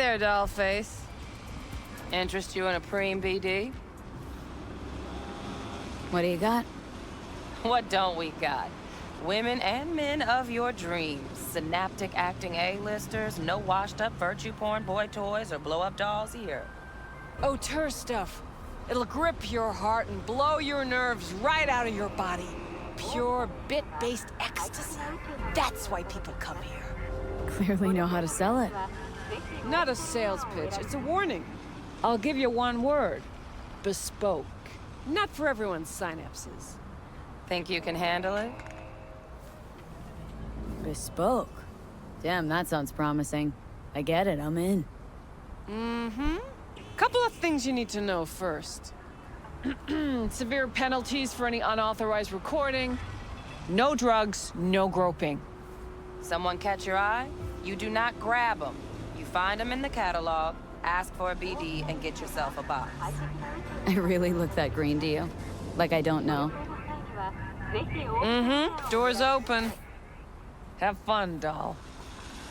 there, dollface. Interest you in a preem BD? What do you got? What don't we got? Women and men of your dreams. Synaptic acting A-listers, no washed-up virtue porn boy toys or blow-up dolls here. Auteur stuff. It'll grip your heart and blow your nerves right out of your body. Pure bit-based ecstasy. That's why people come here. Clearly know how to sell it. Not a sales pitch, it's a warning. I'll give you one word. Bespoke. Not for everyone's synapses. Think you can handle it? Bespoke. Damn, that sounds promising. I get it, I'm in. Mm-hmm. Couple of things you need to know first. Severe penalties for any unauthorized recording. No drugs, no groping. Someone catch your eye? You do not grab them. You find them in the catalog, ask for a BD, and get yourself a box. I really look that green to you. Like I don't know. Mm-hmm. Door's open. Have fun, doll.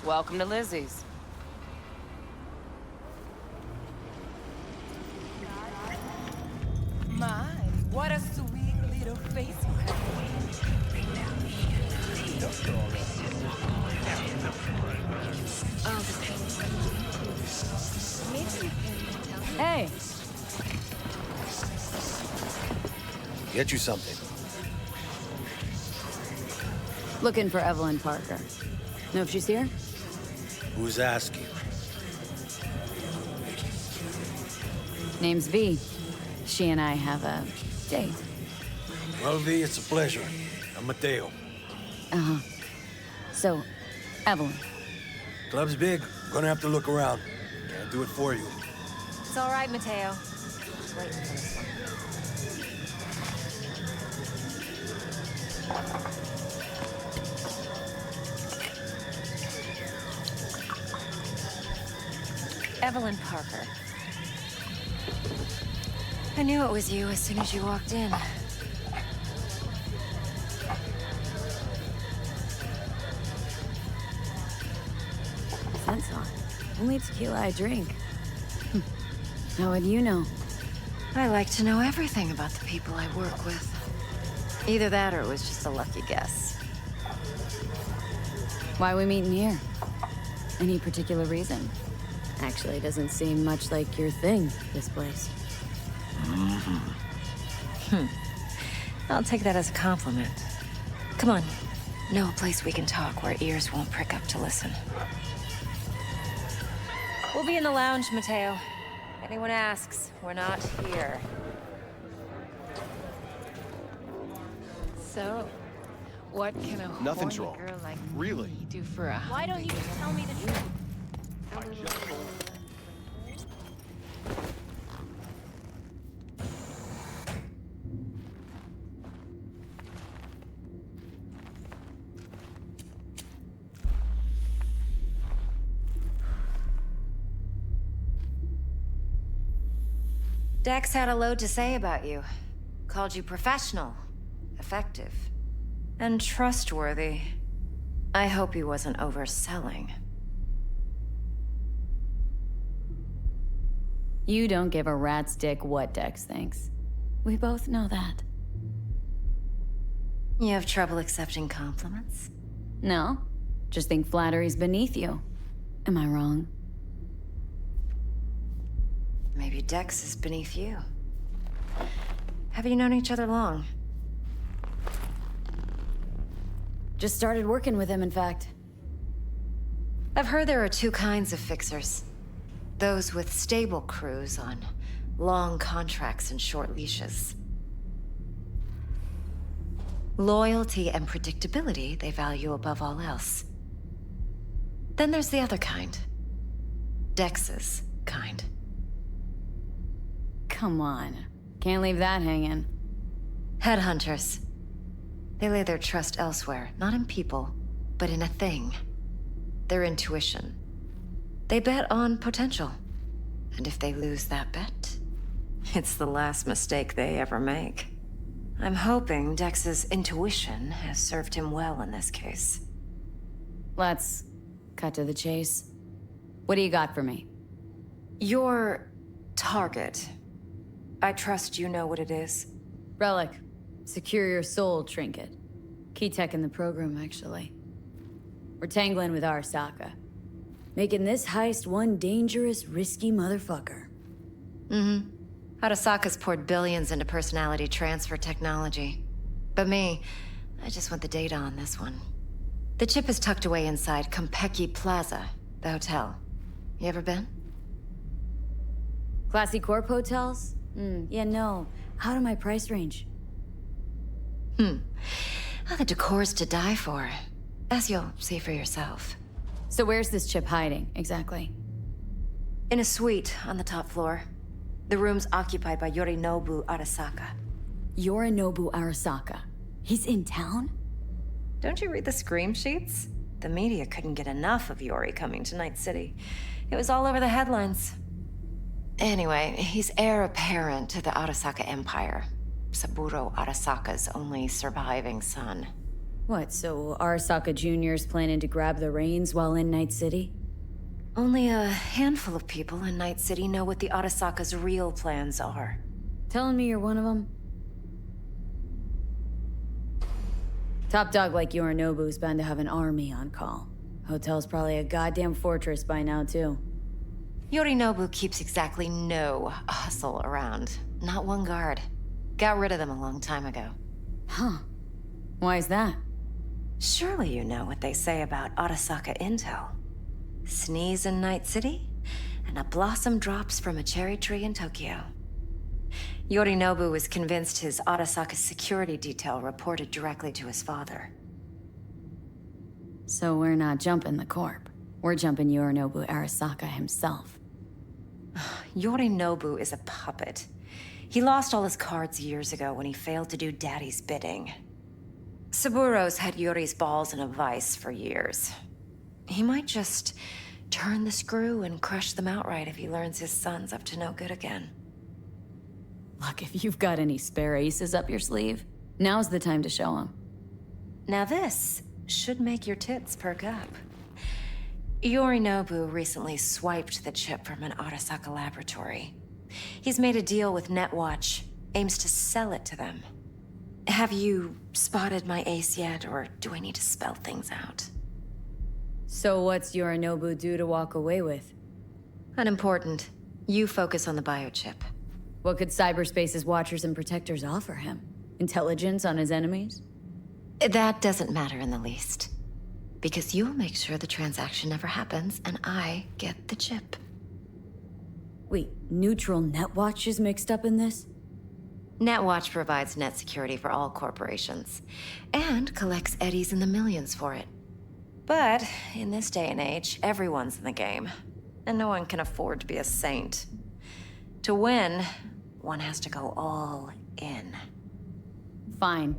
Welcome to Lizzie's. My, what a sweet little face you have. Hey! Get you something. Looking for Evelyn Parker. Know if she's here? Who's asking? Name's V. She and I have a date. Well, V, it's a pleasure. I'm Mateo. Uh-huh. So, Evelyn. Club's big. Gonna have to look around. Can't do it for you. It's all right, Mateo. Just waiting for this one. Evelyn Parker. I knew it was you as soon as you walked in. Sense on. Only tequila I drink. How would you know? I like to know everything about the people I work with. Either that or it was just a lucky guess. Why we meeting here? Any particular reason? Actually, doesn't seem much like your thing, this place. I'll take that as a compliment. Come on. Know a place we can talk where ears won't prick up to listen. We'll be in the lounge, Mateo. Anyone asks, we're not here. So, what can a Nothing's horny wrong. girl like Really? me do for a Why don't you just tell me the truth? Dex had a load to say about you. Called you professional, effective, and trustworthy. I hope he wasn't overselling. You don't give a rat's dick what Dex thinks. We both know that. You have trouble accepting compliments? No, just think flattery's beneath you. Am I wrong? Maybe Dex is beneath you. Have you known each other long? Just started working with him, in fact. I've heard there are two kinds of fixers. Those with stable crews on long contracts and short leashes. Loyalty and predictability they value above all else. Then there's the other kind. Dex's kind. Come on. Can't leave that hanging. Headhunters. They lay their trust elsewhere, not in people, but in a thing. Their intuition. They bet on potential. And if they lose that bet, it's the last mistake they ever make. I'm hoping Dex's intuition has served him well in this case. Let's cut to the chase. What do you got for me? Your target. I trust you know what it is. Relic. Secure your soul trinket. Key tech in the program, actually. We're tangling with Arasaka. Making this heist one dangerous, risky motherfucker. Arasaka's poured billions into personality transfer technology. But me, I just want the data on this one. The chip is tucked away inside Kompeki Plaza, the hotel. You ever been? Classy corp hotels? Yeah, no. Out of my price range. Oh, the decor's to die for. As you'll see for yourself. So where's this chip hiding, exactly? In a suite on the top floor. The room's occupied by Yorinobu Arasaka. Yorinobu Arasaka. He's in town? Don't you read the scream sheets? The media couldn't get enough of Yori coming to Night City. It was all over the headlines. Anyway, he's heir apparent to the Arasaka Empire. Saburo Arasaka's only surviving son. What, so Arasaka Jr.'s planning to grab the reins while in Night City? Only a handful of people in Night City know what the Arasaka's real plans are. Telling me you're one of them? Top dog like Yorinobu's bound to have an army on call. Hotel's probably a goddamn fortress by now, too. Yorinobu keeps exactly no hustle around. Not one guard. Got rid of them a long time ago. Huh. Why is that? Surely you know what they say about Arasaka intel. Sneeze in Night City, and a blossom drops from a cherry tree in Tokyo. Yorinobu was convinced his Arasaka security detail reported directly to his father. So we're not jumping the corp. We're jumping Yorinobu Arasaka himself. Yorinobu is a puppet. He lost all his cards years ago when he failed to do Daddy's bidding. Saburo's had Yuri's balls in a vice for years. He might just turn the screw and crush them outright if he learns his son's up to no good again. Look, if you've got any spare aces up your sleeve, now's the time to show them. Now this should make your tits perk up. Yorinobu recently swiped the chip from an Arasaka laboratory. He's made a deal with Netwatch, aims to sell it to them. Have you spotted my ace yet, or do I need to spell things out? So what's Yorinobu due to walk away with? Unimportant. You focus on the biochip. What could cyberspace's watchers and protectors offer him? Intelligence on his enemies? That doesn't matter in the least. Because you'll make sure the transaction never happens, and I get the chip. Wait, neutral Netwatch is mixed up in this? Netwatch provides net security for all corporations, and collects eddies in the millions for it. But in this day and age, everyone's in the game, and no one can afford to be a saint. To win, one has to go all in. Fine.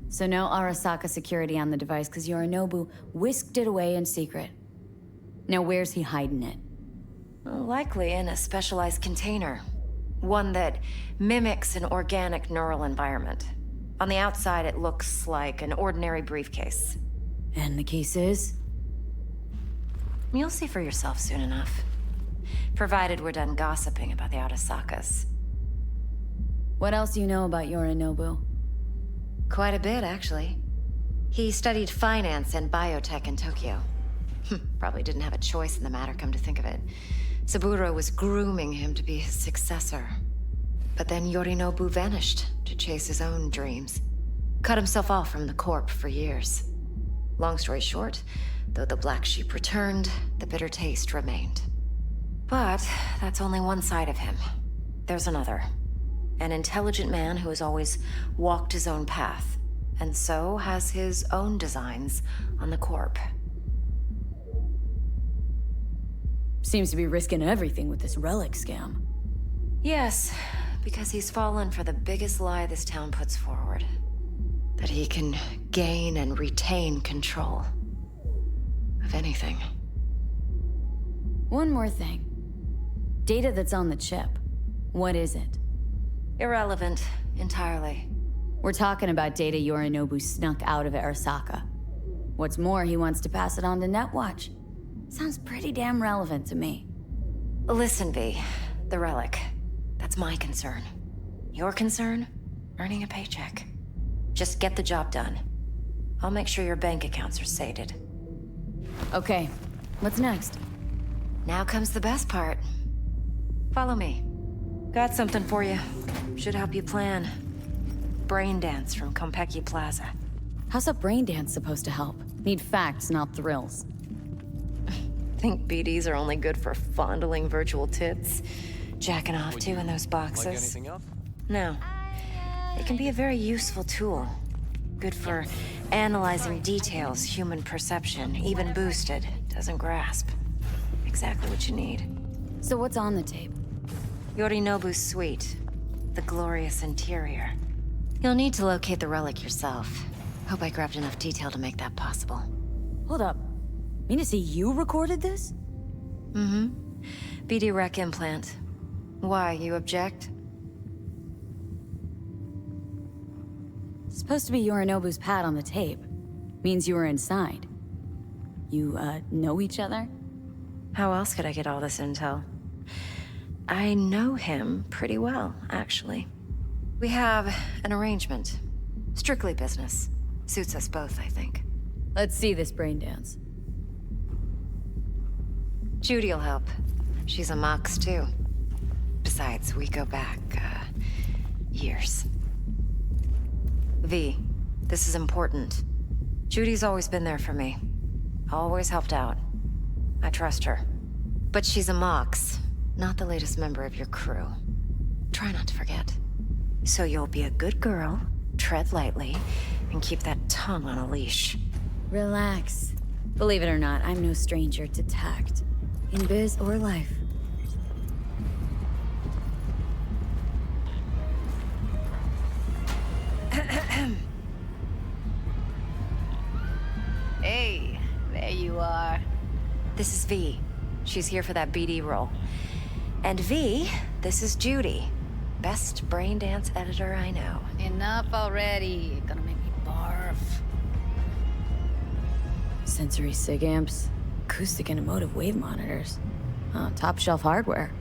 So no Arasaka security on the device because Yorinobu whisked it away in secret. Now where's he hiding it? Likely in a specialized container. One that mimics an organic neural environment. On the outside, it looks like an ordinary briefcase. And the case is? You'll see for yourself soon enough. Provided we're done gossiping about the Arasakas. What else do you know about Yorinobu? Quite a bit, actually. He studied finance and biotech in Tokyo. Probably didn't have a choice in the matter, come to think of it. Saburo was grooming him to be his successor. But then Yorinobu vanished to chase his own dreams. Cut himself off from the Corp for years. Long story short, though the black sheep returned, the bitter taste remained. But that's only one side of him. There's another. An intelligent man who has always walked his own path, and so has his own designs on the Corp. Seems to be risking everything with this relic scam. Yes, because he's fallen for the biggest lie this town puts forward. That he can gain and retain control of anything. One more thing. Data that's on the chip. What is it? Irrelevant, entirely. We're talking about data Yorinobu snuck out of Arasaka. What's more, he wants to pass it on to Netwatch. Sounds pretty damn relevant to me. Listen, V. The relic. That's my concern. Your concern? Earning a paycheck. Just get the job done. I'll make sure your bank accounts are sated. Okay, what's next? Now comes the best part. Follow me. Got something for you. Should help you plan. Brain dance from Konpeki Plaza. How's a brain dance supposed to help? Need facts, not thrills. Think BDs are only good for fondling virtual tits? Jacking off too in those boxes? Like anything else? No. It can be a very useful tool. Good for analyzing details human perception, even boosted, doesn't grasp. Exactly what you need. So what's on the tape? Yorinobu's suite. The glorious interior. You'll need to locate the relic yourself. Hope I grabbed enough detail to make that possible. Hold up. Mean to say you recorded this? Mm-hmm. BD rec implant. Why, you object? Supposed to be Yorinobu's pad on the tape. Means you were inside. You, know each other? How else could I get all this intel? I know him pretty well, actually. We have an arrangement. Strictly business. Suits us both, I think. Let's see this brain dance. Judy'll help. She's a Mox, too. Besides, we go back, years. V, this is important. Judy's always been there for me. Always helped out. I trust her. But she's a Mox, not the latest member of your crew. Try not to forget. So you'll be a good girl, tread lightly, and keep that tongue on a leash. Relax. Believe it or not, I'm no stranger to tact. In biz or life. Hey, there you are. This is V. She's here for that BD role. And V, this is Judy. Best brain dance editor I know. Enough already. Gonna make me barf. Sensory sig amps, acoustic and emotive wave monitors. Top shelf hardware.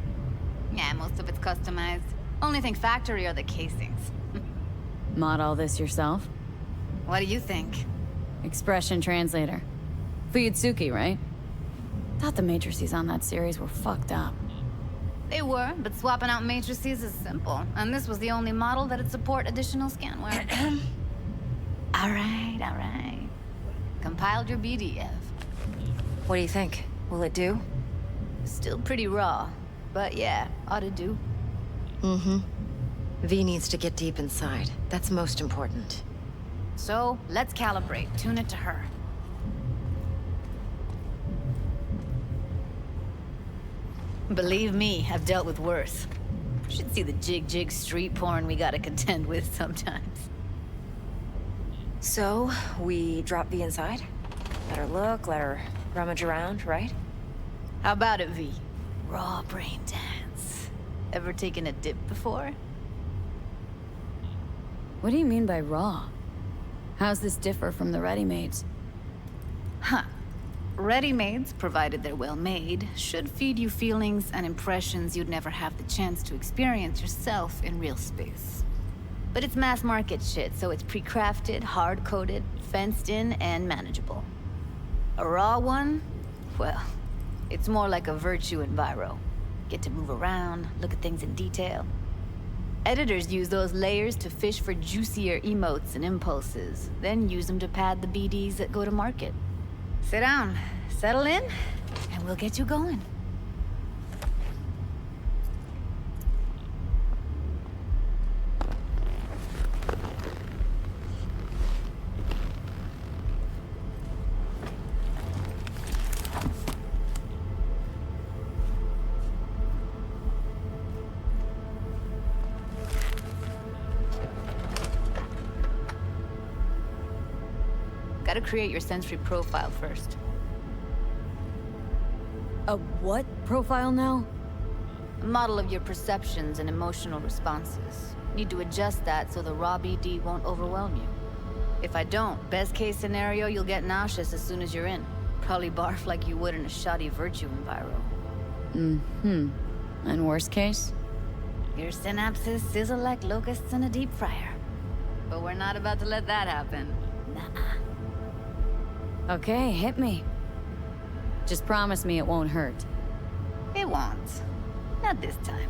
Yeah, most of it's customized. Only thing factory are the casings. Mod all this yourself? What do you think? Expression translator. Fuyutsuki, right? Thought the matrices on that series were fucked up. They were, but swapping out matrices is simple. And this was the only model that'd support additional scanware. All right. Compiled your BDF. What do you think? Will it do? Still pretty raw, but yeah, ought to do. Mm-hmm. V needs to get deep inside. That's most important. So, let's calibrate. Tune it to her. Believe me, I've dealt with worse. Should see the jig street porn we gotta contend with sometimes. So, we drop V inside? Let her look, let her rummage around, right? How about it, V? Raw brain dance. Ever taken a dip before? What do you mean by raw? How's this differ from the ready-mades? Huh. Ready-mades, provided they're well made, should feed you feelings and impressions you'd never have the chance to experience yourself in real space. But it's mass market shit, so it's pre-crafted, hard-coded, fenced in, and manageable. A raw one? Well, it's more like a virtue enviro. Get to move around, look at things in detail. Editors use those layers to fish for juicier emotes and impulses, then use them to pad the BDs that go to market. Sit down, settle in, and we'll get you going. Gotta create your sensory profile first. A what profile now? A model of your perceptions and emotional responses. Need to adjust that so the raw BD won't overwhelm you. If I don't, best case scenario, you'll get nauseous as soon as you're in. Probably barf like you would in a shoddy virtue enviro. And worst case? Your synapses sizzle like locusts in a deep fryer. But we're not about to let that happen. Nuh-uh. Okay, hit me. Just promise me it won't hurt. It won't. Not this time.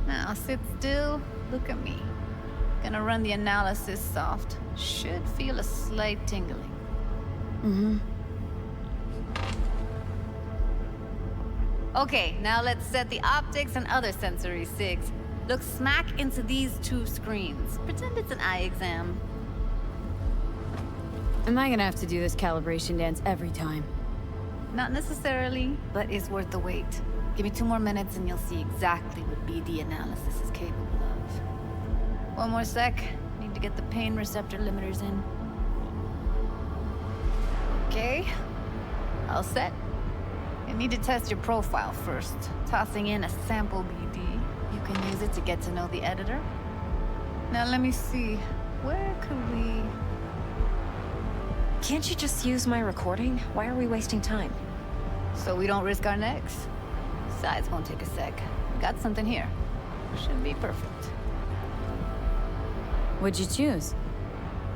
Now sit still, look at me. Gonna run the analysis soft. Should feel a slight tingling. Okay, now let's set the optics and other sensory sigs. Look smack into these two screens. Pretend it's an eye exam. Am I gonna have to do this calibration dance every time? Not necessarily, but it's worth the wait. Give me 2 more minutes and you'll see exactly what BD analysis is capable of. 1 more sec. Need to get the pain receptor limiters in. Okay. All set. I need to test your profile first. Tossing in a sample BD. You can use it to get to know the editor. Now let me see. Where could we... Can't you just use my recording? Why are we wasting time? So we don't risk our necks? Besides, won't take a sec. Got something here. Should be perfect. What'd you choose?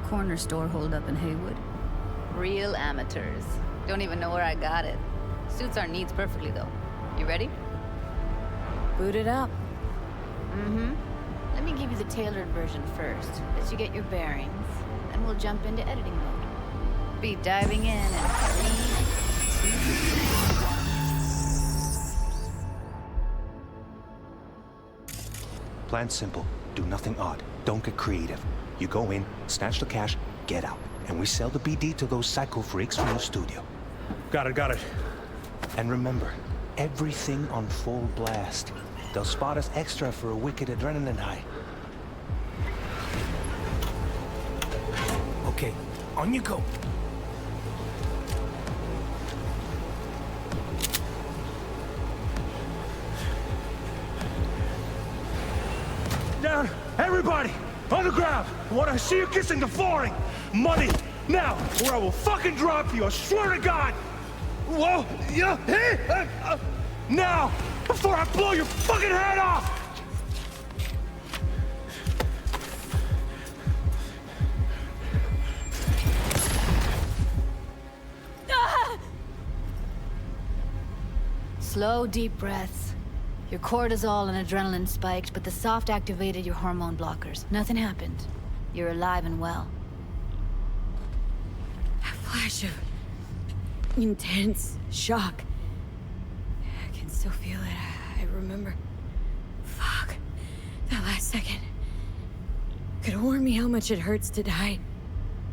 Corner store holdup in Haywood. Real amateurs. Don't even know where I got it. Suits our needs perfectly, though. You ready? Boot it up. Let me give you the tailored version first. Let you get your bearings. Then we'll jump into editing mode. Be diving in in 3, 2... Plan simple. Do nothing odd. Don't get creative. You go in, snatch the cash, get out. And we sell the BD to those psycho freaks from the studio. Got it. And remember, everything on full blast. They'll spot us extra for a wicked adrenaline high. Okay, on you go. Down, everybody! On the ground! I want to see you kissing the flooring! Money! Now, or I will fucking drop you, I swear to God! Whoa! Yeah! Hey! Now! Before I blow your fucking head off! Slow, deep breaths. Your cortisol and adrenaline spiked, but the soft activated your hormone blockers. Nothing happened. You're alive and well. A flash of intense shock. I can still feel it. I remember. Fuck. That last second could warn me how much it hurts to die.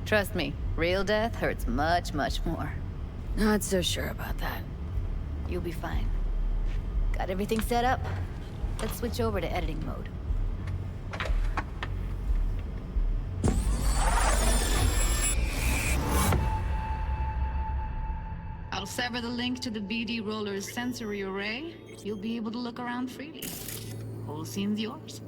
Trust me, real death hurts much, much more. Not so sure about that. You'll be fine. Got everything set up? Let's switch over to editing mode. I'll sever the link to the BD Roller's sensory array. You'll be able to look around freely. Whole scene's yours.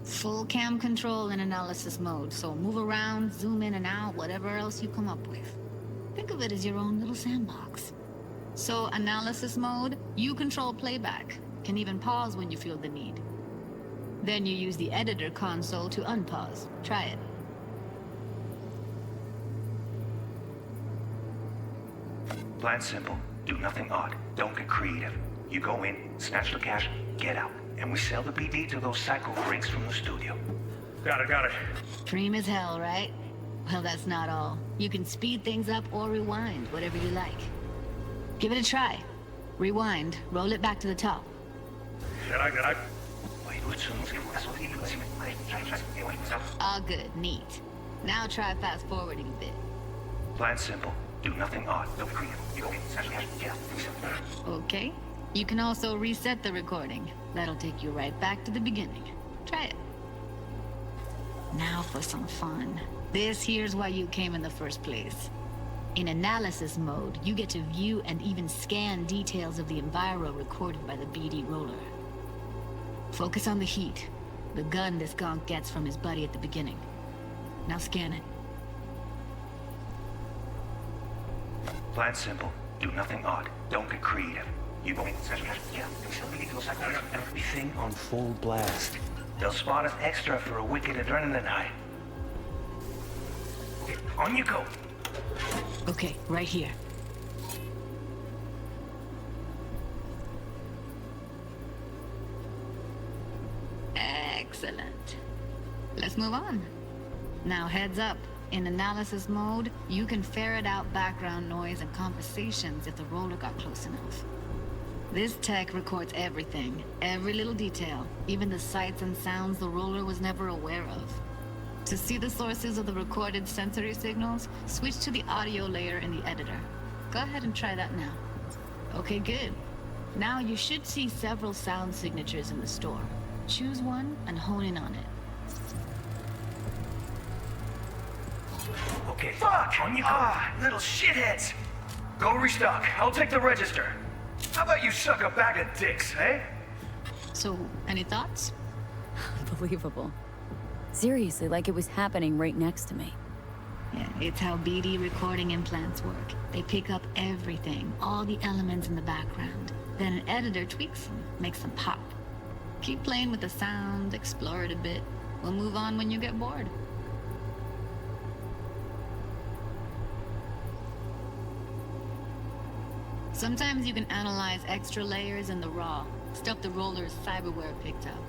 Full cam control in analysis mode, so move around, zoom in and out, whatever else you come up with. Think of it as your own little sandbox. So, analysis mode, you control playback. Can even pause when you feel the need. Then you use the editor console to unpause. Try it. Plan simple. Do nothing odd. Don't get creative. You go in, snatch the cash, get out. And we sell the BD to those psycho freaks from the studio. Got it. Dream as hell, right? Well, that's not all. You can speed things up or rewind, whatever you like. Give it a try. Rewind, roll it back to the top. All good, neat. Now try fast forwarding a bit. Plan simple. Do nothing odd. Don't be creative. You go in, snatch the cash, get out. Okay. You can also reset the recording. That'll take you right back to the beginning. Try it. Now for some fun. This here's why you came in the first place. In analysis mode, you get to view and even scan details of the enviro recorded by the BD roller. Focus on the heat, the gun this gonk gets from his buddy at the beginning. Now scan it. Plan simple. Do nothing odd. Don't get creative. You go in, snatch cash, get out, and we sell the BD to those cycle freaks. Everything on full blast. They'll spot us extra for a wicked adrenaline high. Okay, on you go. Okay, right here. Excellent. Let's move on. Now heads up. In analysis mode, you can ferret out background noise and conversations if the roller got close enough. This tech records everything, every little detail, even the sights and sounds the roller was never aware of. To see the sources of the recorded sensory signals, switch to the audio layer in the editor. Go ahead and try that now. Okay, good. Now you should see several sound signatures in the store. Choose one and hone in on it. Okay, fuck! On you go. Little shitheads! Go restock. I'll take the register. How about you suck a bag of dicks, eh? So, any thoughts? Unbelievable. Seriously, like it was happening right next to me. Yeah, it's how BD recording implants work. They pick up everything, all the elements in the background. Then an editor tweaks them, makes them pop. Keep playing with the sound, explore it a bit. We'll move on when you get bored. Sometimes you can analyze extra layers in the raw, stuff the roller's cyberware picked up.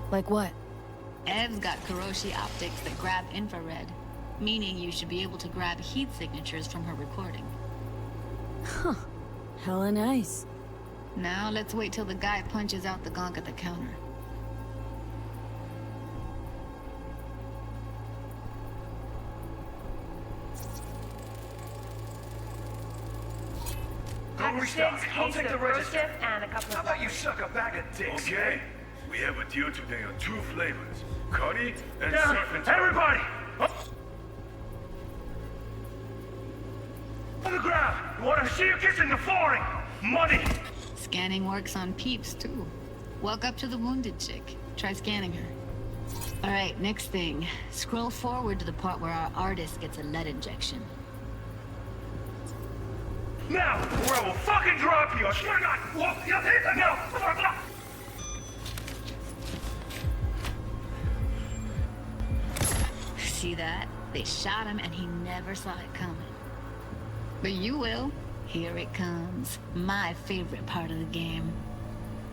Like what? Ev's got Kuroshi optics that grab infrared, meaning you should be able to grab heat signatures from her recording. Huh. Hella nice. Now let's wait till the guy punches out the gonk at the counter. Go restock. I'll take the register. And a couple How about you suck a bag of dicks? Okay, we have a deal today on 2 flavors. Curry and Down, surf and everybody! On the ground! I want to see you kissing the flooring! Money! Scanning works on peeps, too. Walk up to the wounded chick. Try scanning her. Alright, next thing. Scroll forward to the part where our artist gets a lead injection. Now, or I will fucking drop you! I swear to God! Whoa, yeah, now! See that? They shot him and he never saw it coming. But you will. Here it comes. My favorite part of the game.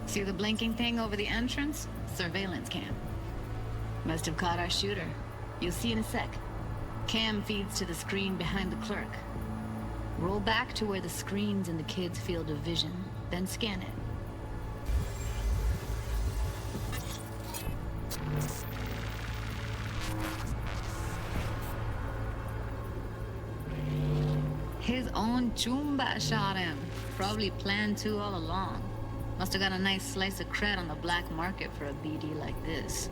See the blinking thing over the entrance? Surveillance cam. Must have caught our shooter. You'll see in a sec. Cam feeds to the screen behind the clerk. Roll back to where the screen's in the kid's field of vision, then scan it. His own Chumba shot him. Probably planned to all along. Must have got a nice slice of cred on the black market for a BD like this.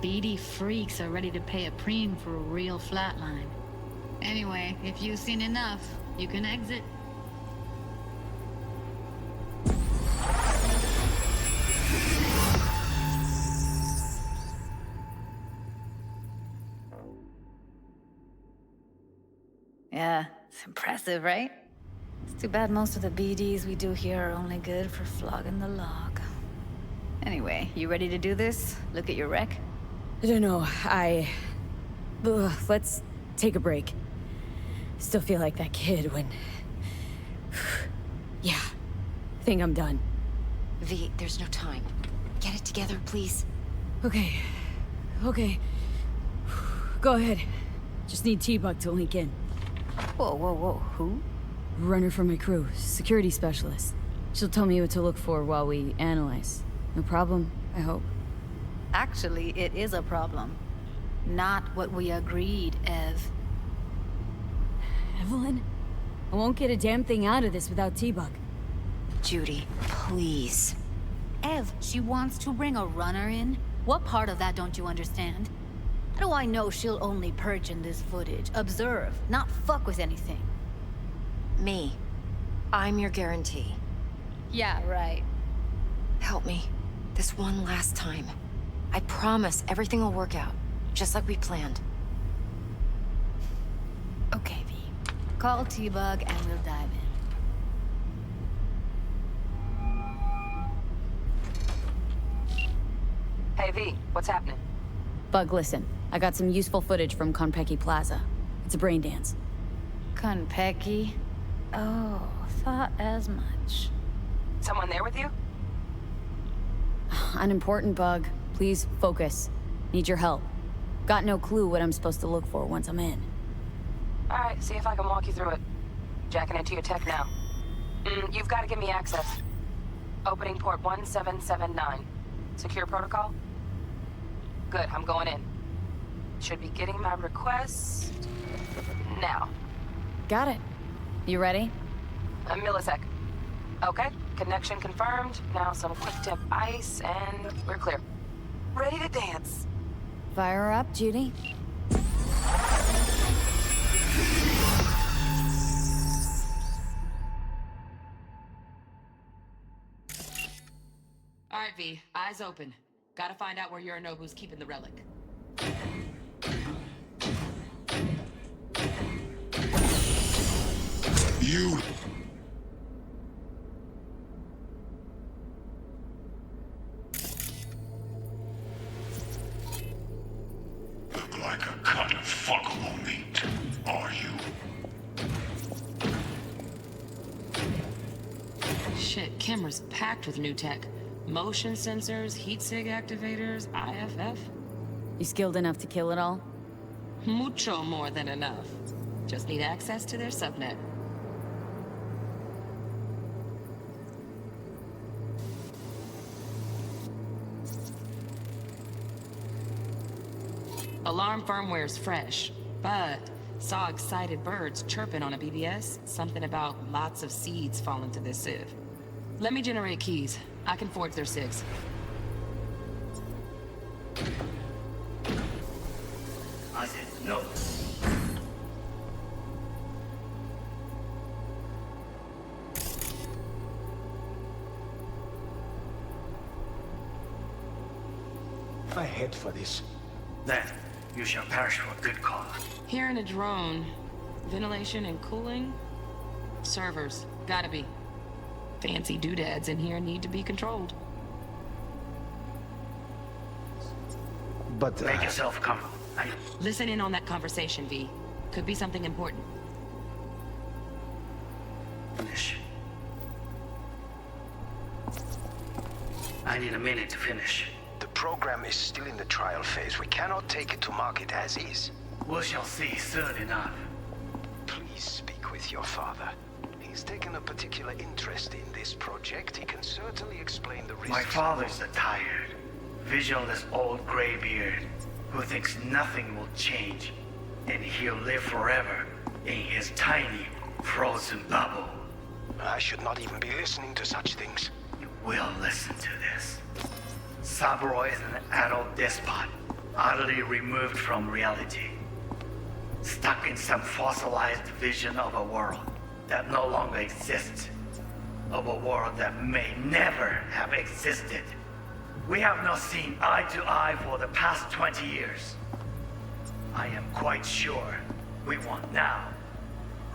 BD freaks are ready to pay a preem for a real flatline. Anyway, if you've seen enough, you can exit. Yeah, it's impressive, right? It's too bad most of the BDs we do here are only good for flogging the log. Anyway, you ready to do this? Look at your wreck? I don't know, let's take a break. Still feel like that kid when... Yeah, I think I'm done. V, there's no time. Get it together, please. Okay. Go ahead. Just need T-Bug to link in. Whoa, who? Runner from my crew, security specialist. She'll tell me what to look for while we analyze. No problem, I hope. Actually, it is a problem. Not what we agreed, Ev. Evelyn? I won't get a damn thing out of this without T-Bug. Judy, please. Ev, she wants to bring a runner in? What part of that don't you understand? How do I know she'll only perch in this footage, observe, not fuck with anything? Me. I'm your guarantee. Yeah, right. Help me. This one last time. I promise everything will work out, just like we planned. Okay, V. Call T-Bug and we'll dive Hey, V, what's happening? Bug, listen. I got some useful footage from Konpeki Plaza. It's a brain dance. Konpeki? Oh, thought as much. Someone there with you? Unimportant, Bug. Please, focus. Need your help. Got no clue what I'm supposed to look for once I'm in. Alright, see if I can walk you through it. Jacking into your tech now. You've got to give me access. Opening port 1779. Secure protocol? Good, I'm going in. Should be getting my request... now. Got it. You ready? A millisec. Okay, connection confirmed. Now some quick tip ice, and we're clear. Ready to dance. Fire her up, Judy. Alright, V, eyes open. Gotta find out where Yorinobu's keeping the relic. You... look like a cut of fuckable meat, are you? Shit, camera's packed with new tech. Motion sensors, heat sig activators, IFF. You skilled enough to kill it all? Mucho more than enough. Just need access to their subnet. Alarm firmware's fresh, but saw excited birds chirping on a BBS. Something about lots of seeds falling to this sieve. Let me generate keys. I can forge their SIGs. I said no. I head for this. Then you shall perish for a good cause. Here in a drone. Ventilation and cooling? Servers. Gotta be. Fancy doodads in here need to be controlled. But, Make yourself comfortable. Listen in on that conversation, V. Could be something important. Finish. I need a minute to finish. The program is still in the trial phase. We cannot take it to market as is. We shall see soon enough. Please speak with your father. He's taken a particular interest in this project. He can certainly explain the risks. My father's a tired, visionless old graybeard who thinks nothing will change, and he'll live forever in his tiny, frozen bubble. I should not even be listening to such things. You will listen to this. Saburo is an adult despot, utterly removed from reality. Stuck in some fossilized vision of a world that no longer exists. Of a world that may never have existed. We have not seen eye to eye for the past 20 years. I am quite sure we want now.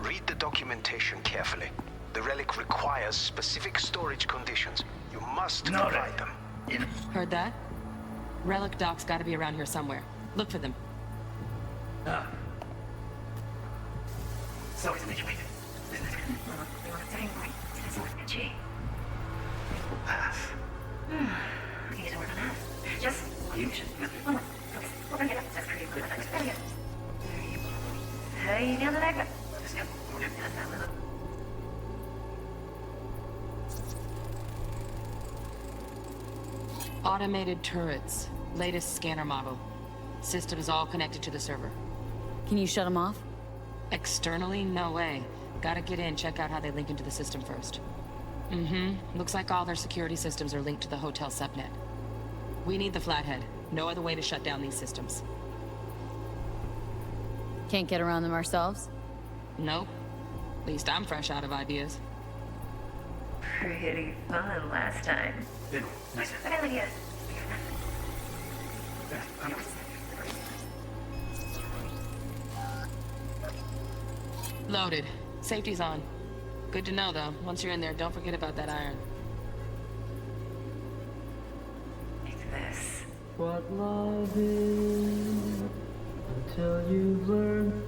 Read the documentation carefully. The relic requires specific storage conditions. You must provide them. Heard that? Relic docs gotta be around here somewhere. Look for them. So it's making pass. Automated turrets. Latest scanner model. Systems all connected to the server. Can you shut them off? Externally, no way. Gotta get in, check out how they link into the system first. Looks like all their security systems are linked to the hotel subnet. We need the flathead. No other way to shut down these systems. Can't get around them ourselves? Nope. At least I'm fresh out of ideas. Pretty fun last time. Nice. Loaded. Safety's on. Good to know, though. Once you're in there, don't forget about that iron. Like this. what love is until you learn.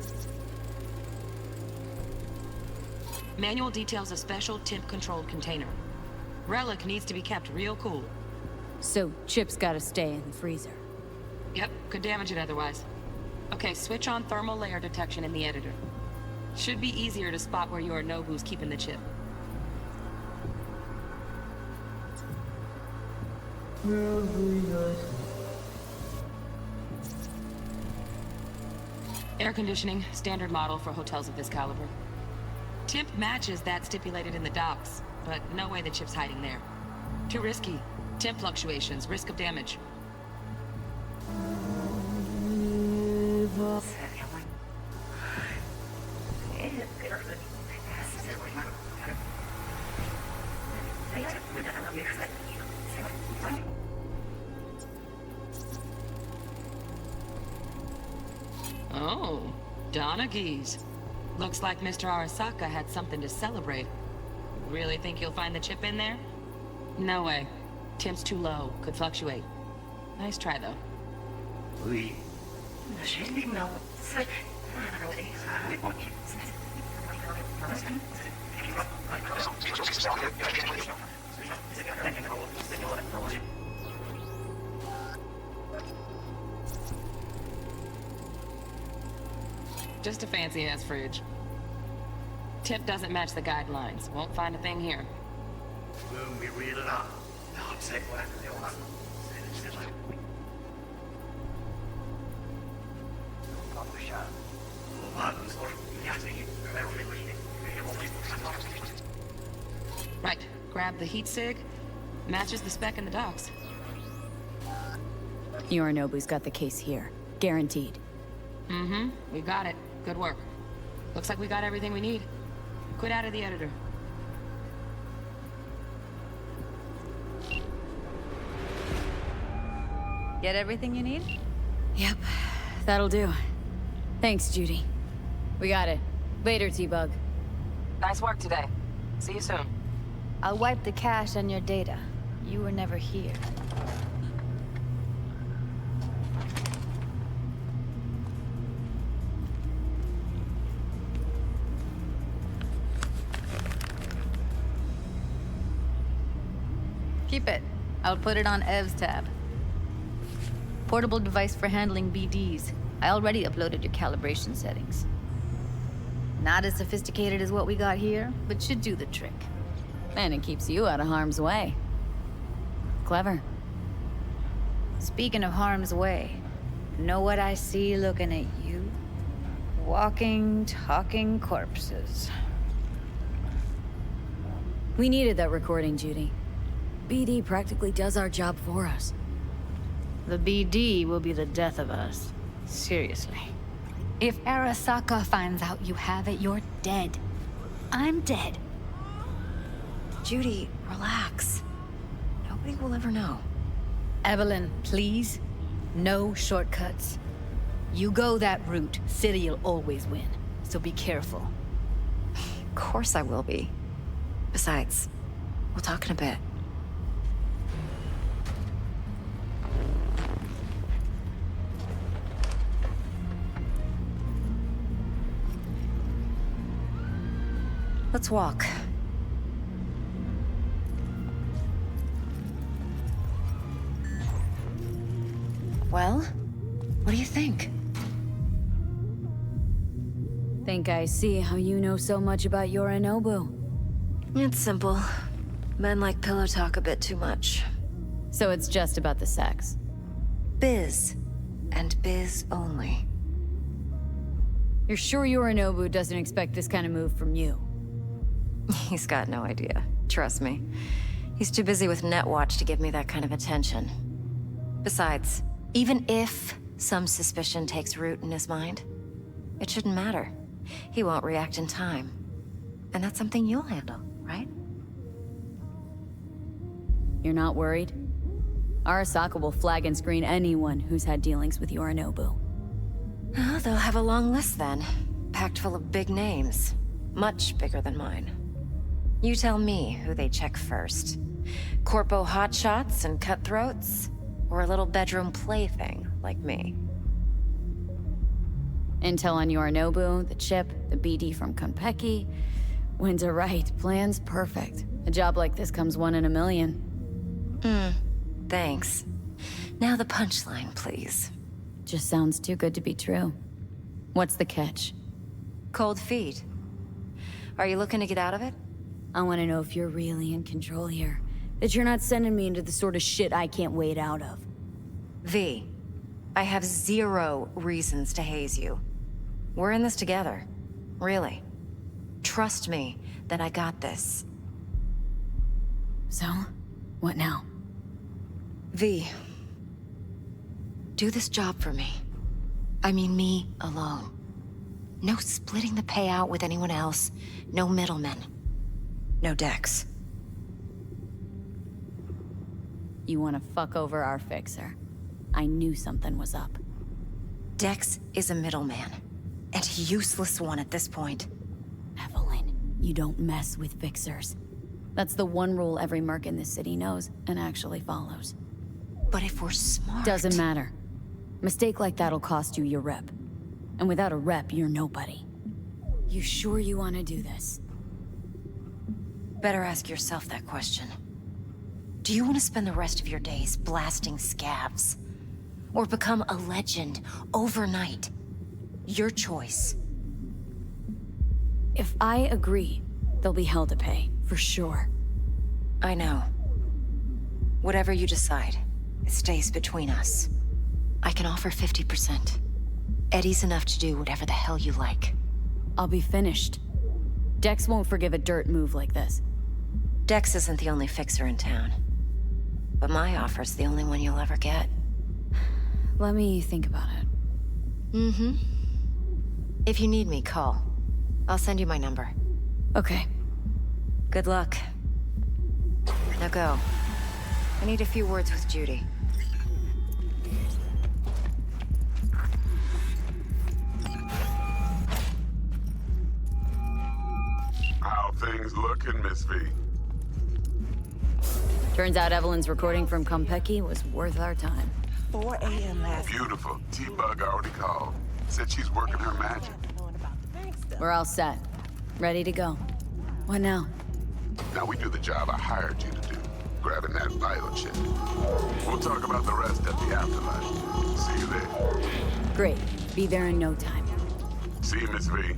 Manual details a special temp-controlled container. Relic needs to be kept real cool. So, Chip's gotta stay in the freezer. Yep, could damage it otherwise. Okay, switch on thermal layer detection in the editor. Should be easier to spot where Yorinobu's keeping the chip. Air conditioning, standard model for hotels of this caliber. Temp matches that stipulated in the docs, but no way the chip's hiding there. Too risky. Temp fluctuations, risk of damage. Oh, Donaghys. Looks like Mr. Arasaka had something to celebrate. Really think you'll find the chip in there? No way. Temp's too low. Could fluctuate. Nice try, though. Oui. Just a fancy-ass fridge. Tip doesn't match the guidelines. Won't find a thing here. Right. Grab the heat sig. Matches the spec in the docs. Yorinobu's got the case here. Guaranteed. Mm-hmm. We got it. Good work. Looks like we got everything we need. Quit out of the editor. Get everything you need? Yep, that'll do. Thanks, Judy. We got it. Later, T-Bug. Nice work today. See you soon. I'll wipe the cache on your data. You were never here. Keep it. I'll put it on Ev's tab. Portable device for handling BDs. I already uploaded your calibration settings. Not as sophisticated as what we got here, but should do the trick. And it keeps you out of harm's way. Clever. Speaking of harm's way, know what I see looking at you? Walking, talking corpses. We needed that recording, Judy. BD practically does our job for us. The BD will be the death of us. Seriously. If Arasaka finds out you have it, you're dead. I'm dead. Judy, relax. Nobody will ever know. Evelyn, please. No shortcuts. You go that route, City'll always win. So be careful. Of course I will be. Besides, we'll talk in a bit. Let's walk. Well, what do you think? Think I see how you know so much about Yorinobu. It's simple. Men like pillow talk a bit too much. So it's just about the sex. Biz. And biz only. You're sure Yorinobu doesn't expect this kind of move from you? He's got no idea. Trust me. He's too busy with Netwatch to give me that kind of attention. Besides, even if some suspicion takes root in his mind, it shouldn't matter. He won't react in time. And that's something you'll handle, right? You're not worried? Arasaka will flag and screen anyone who's had dealings with Yorinobu. Oh, they'll have a long list then. Packed full of big names. Much bigger than mine. You tell me who they check first. Corpo hotshots and cutthroats? Or a little bedroom plaything, like me? Intel on Yorinobu, the chip, the BD from Konpeki. Winds right, plan's perfect. A job like this comes 1 in a million. Thanks. Now the punchline, please. Just sounds too good to be true. What's the catch? Cold feet. Are you looking to get out of it? I want to know if you're really in control here. That you're not sending me into the sort of shit I can't wait out of. V, I have 0 reasons to haze you. We're in this together. Really. Trust me that I got this. So, what now? V, do this job for me. I mean me alone. No splitting the payout with anyone else. No middlemen. No Dex. You want to fuck over our fixer. I knew something was up. Dex is a middleman. And a useless one at this point. Evelyn, you don't mess with fixers. That's the one rule every merc in this city knows and actually follows. But if we're smart... Doesn't matter. Mistake like that'll cost you your rep. And without a rep, you're nobody. You sure you want to do this? Better ask yourself that question. Do you want to spend the rest of your days blasting scabs? Or become a legend overnight? Your choice. If I agree, there'll be hell to pay, for sure. I know. Whatever you decide, it stays between us. I can offer 50%. Eddie's enough to do whatever the hell you like. I'll be finished. Dex won't forgive a dirt move like this. Dex isn't the only fixer in town. But my offer's the only one you'll ever get. Let me think about it. If you need me, call. I'll send you my number. Okay. Good luck. Now go. I need a few words with Judy. How things looking, Miss V? Turns out Evelyn's recording from Konpeki was worth our time. 4 a.m. last Beautiful. T-Bug already called. Said she's working her magic. We're all set. Ready to go. What now? Now we do the job I hired you to do. Grabbing that vital chip. We'll talk about the rest at the afterlife. See you there. Great. Be there in no time. See you, Miss V.